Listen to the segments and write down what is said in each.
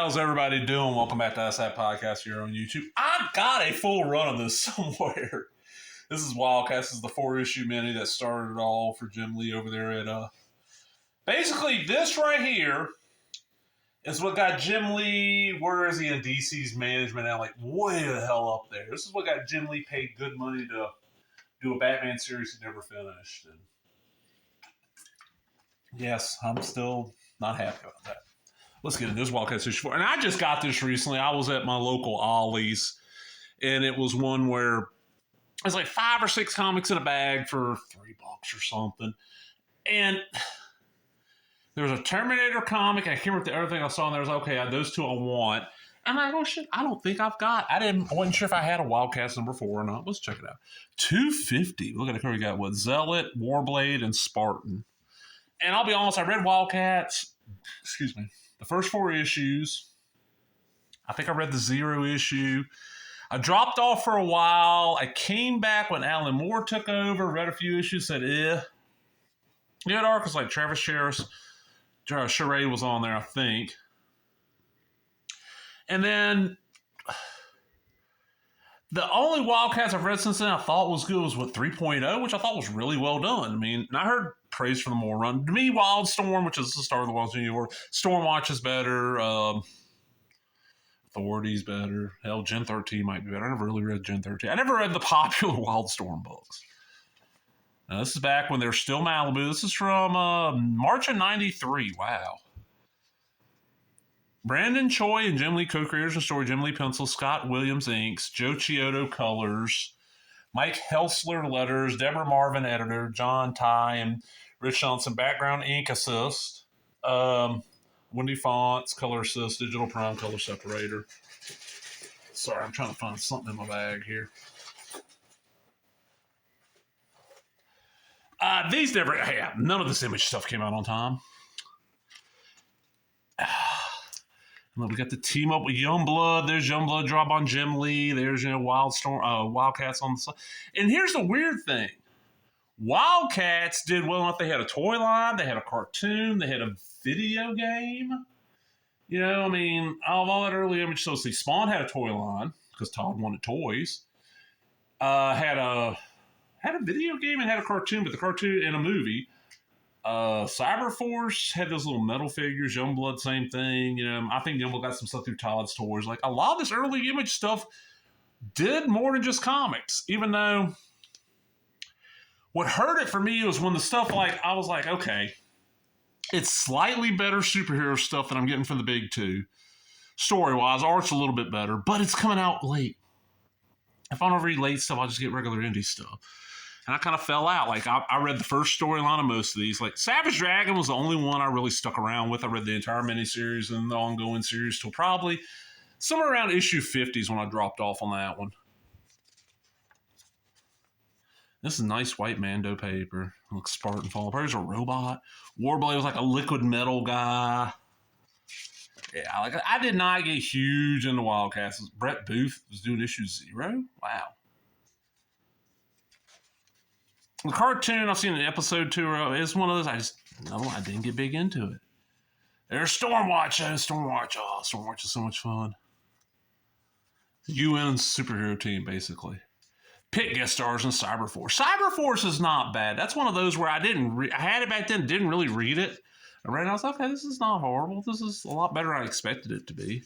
hell's everybody doing? Welcome back to WildC.A.T podcast here on YouTube. I've got a full run of this somewhere. This is WildCATs. This is the 4-issue mini that started it all for Jim Lee over there at basically this right here is what got Jim Lee, where is he in DC's management now? Like way the hell up there. This is what got Jim Lee paid good money to do a Batman series he never finished. And yes, I'm still not happy about that. Let's get into this WildCATs issue 4. And I just got this recently. I was at my local Ollie's, and it was one where it's like 5 or 6 comics in a bag for $3 or something. And there was a Terminator comic, and I can't remember the other thing I saw, and there was, okay, those two I want. And I'm like, oh shit, I don't think I've got. I wasn't sure if I had a WildCATs number 4 or not. Let's check it out. $250. Look at the cover we got. What? Zealot, Warblade, and Spartan. And I'll be honest, I read WildCATs. Excuse me. The first 4 issues. I think I read the 0 issue. I dropped off for a while. I came back when Alan Moore took over, read a few issues, said, The other arc was like Travis Charade was on there, I think. And then the only WildCATs I've read since then I thought was good was what 3.0, which I thought was really well done. I mean, and I heard praise for the Moore run. To me, Wildstorm, which is the start of the Wild Junior War, Stormwatch is better. Authority's better. Hell, Gen 13 might be better. I never really read Gen 13. I never read the popular Wildstorm books. Now, this is back when they're still Malibu. This is from March of 93. Wow. Brandon Choi and Jim Lee co-creators of the story. Jim Lee pencils, Scott Williams inks, Joe Chiodo colors, Mike Helsler letters, Deborah Marvin editor, John Ty and Rich Johnson background ink assist, Wendy Fonts color assist, digital prime color separator. Sorry, I'm trying to find something in my bag here. These never, none of this image stuff came out on time. We got the team up with Youngblood. There's Youngblood drop on Jim Lee. There's WildCATs on the side. And here's the weird thing: WildCATs did well enough. They had a toy line, they had a cartoon, they had a video game. I mean, out of all that early image, so see, Spawn had a toy line because Todd wanted toys. Had a video game and had a cartoon, but the cartoon and a movie. Cyberforce had those little metal figures. Youngblood, same thing. I think Youngblood got some stuff through Todd's toys. Like a lot of this early image stuff did more than just comics. Even though what hurt it for me was when the stuff I was like, okay, it's slightly better superhero stuff that I'm getting from the big two. Story wise, art's a little bit better, but it's coming out late. If I don't read late stuff, I'll just get regular indie stuff. And I kind of fell out. I read the first storyline of most of these. Like, Savage Dragon was the only one I really stuck around with. I read the entire miniseries and the ongoing series till probably somewhere around issue 50s when I dropped off on that one. This is nice white Mando paper. It looks Spartan fall apart. There's a robot. Warblade was like a liquid metal guy. Yeah, I did not get huge into WildCATs. Brett Booth was doing issue 0. Wow. The cartoon, I've seen an episode 2. It's one of those, I didn't get big into it. There's Stormwatch. Stormwatch is so much fun. UN's superhero team, basically. Pitt guest stars in Cyberforce. Cyberforce is not bad. That's one of those where I had it back then, didn't really read it. I read it, I was like, okay, this is not horrible. This is a lot better than I expected it to be.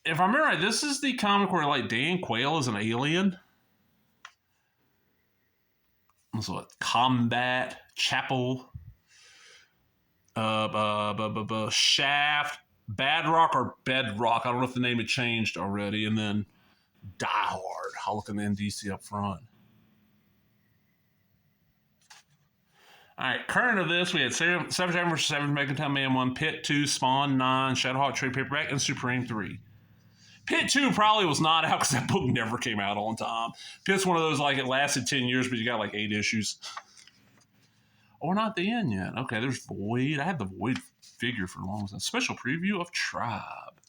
If I remember right, this is the comic where, Dan Quayle is an alien. So Combat, Chapel, Shaft, Badrock or Bedrock. I don't know if the name had changed already. And then Die Hard. I'll look at the NDC up front. All right, current of this, we had Savage Dragon vs. Savage Megaton Man 1, Pit 2, Spawn 9, Shadowhawk trade paperback, and Supreme 3. Pit 2 probably was not out because that book never came out on time. Pit's one of those, it lasted 10 years, but you got 8 issues. Oh, we're not at the end yet. Okay, there's Void. I had the Void figure for a long time. Special preview of Tribe.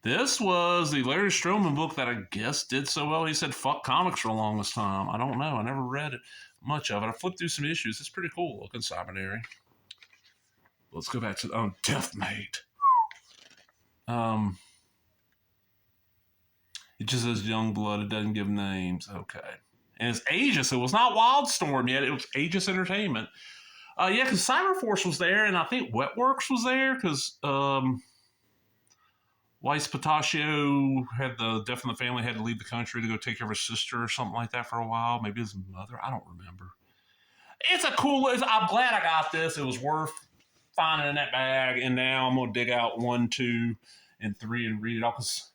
This was the Larry Stroman book that I guess did so well. He said, fuck comics for the longest time. I don't know. I never read it, much of it. I flipped through some issues. It's pretty cool looking, Cybernary. Let's go back to Deathmate. It just says Youngblood. It doesn't give names. Okay. And it's Aegis. It was not Wildstorm yet. It was Aegis Entertainment. Yeah, because Cyberforce was there, and I think Wetworks was there, because Weiss Pataccio had the Death in the Family had to leave the country to go take care of his sister or something like that for a while. Maybe his mother. I don't remember. It's a cool. I'm glad I got this. It was worth finding in that bag, and now I'm gonna dig out 1, 2, and 3 and read it all, because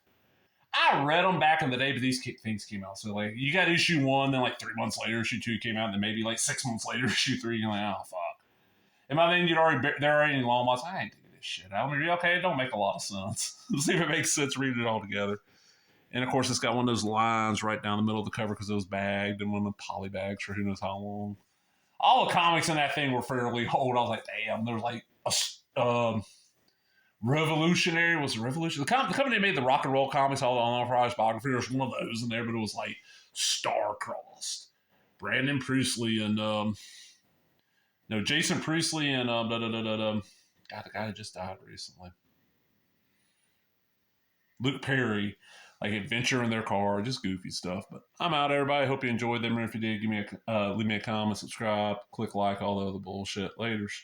I read them back in the day, but these things came out. So, like, you got issue 1, then, like, 3 months later, issue 2 came out, and then maybe, like, 6 months later, issue 3, you're like, oh, fuck. And by then, they're already in long months. I ain't digging this shit out. I'm like, okay, it don't make a lot of sense. Let's see if it makes sense reading it all together. And, of course, it's got one of those lines right down the middle of the cover because it was bagged, and one of the poly bags for who knows how long. All the comics in that thing were fairly old. I was like, damn, there's, like, a... Revolutionary was a Revolution. The company that made the rock and roll comics, all the unauthorized biography, there's one of those in there, but it was like star-crossed. Brandon Priestley and Jason Priestley and God, the guy that just died recently. Luke Perry, like adventure in their car, just goofy stuff. But I'm out, everybody. Hope you enjoyed them. And if you did, leave me a comment, subscribe, click like, all the other bullshit. Laters.